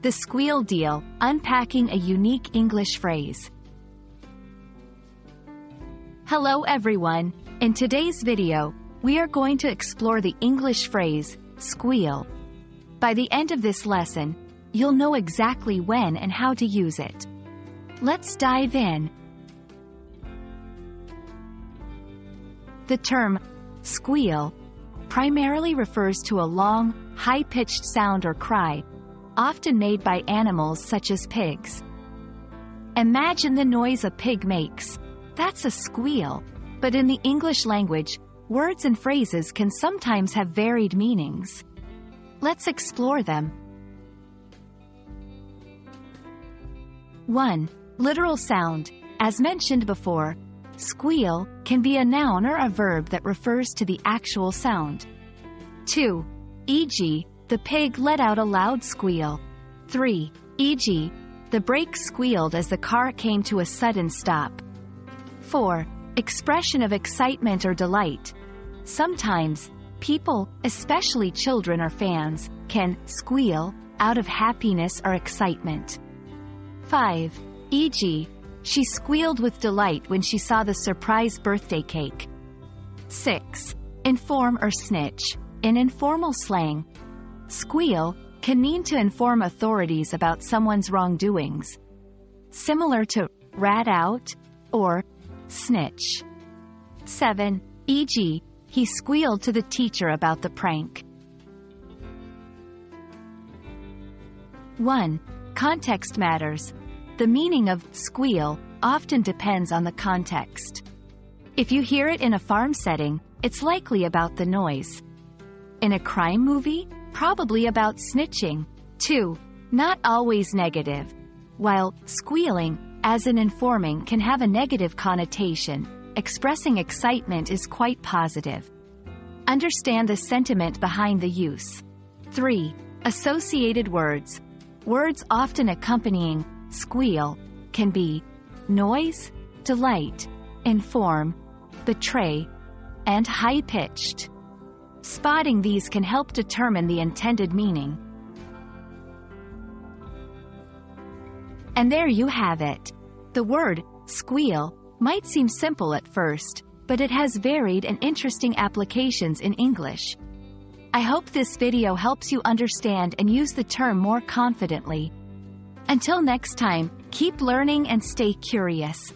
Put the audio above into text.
The Squeal Deal, unpacking a unique English phrase. Hello everyone, in today's video, we are going to explore the English phrase, squeal. By the end of this lesson, you'll know exactly when and how to use it. Let's dive in. The term, squeal, primarily refers to a long, high-pitched sound or cry, often made by animals such as pigs. Imagine the noise a pig makes. That's a squeal. But in the English language, words and phrases can sometimes have varied meanings. Let's explore them. 1. Literal sound. As mentioned before, squeal can be a noun or a verb that refers to the actual sound. 2. E.g., the pig let out a loud squeal. 3. E.g., the brakes squealed as the car came to a sudden stop. 4. Expression of excitement or delight. Sometimes, people, especially children or fans, can squeal out of happiness or excitement. 5. E.g., she squealed with delight when she saw the surprise birthday cake. 6. Inform or snitch. In informal slang, squeal can mean to inform authorities about someone's wrongdoings, similar to rat out or snitch. 7. E.g., he squealed to the teacher about the prank. 1. Context matters. The meaning of squeal often depends on the context. If you hear it in a farm setting, it's likely about the noise. In a crime movie, probably about snitching. 2. Not always negative. While squealing, as in informing, can have a negative connotation, expressing excitement is quite positive. Understand the sentiment behind the use. 3. Associated words. Words often accompanying squeal can be noise, delight, inform, betray, and high-pitched. Spotting these can help determine the intended meaning. And there you have it. The word squeal might seem simple at first, but it has varied and interesting applications in English. I hope this video helps you understand and use the term more confidently. Until next time, keep learning and stay curious.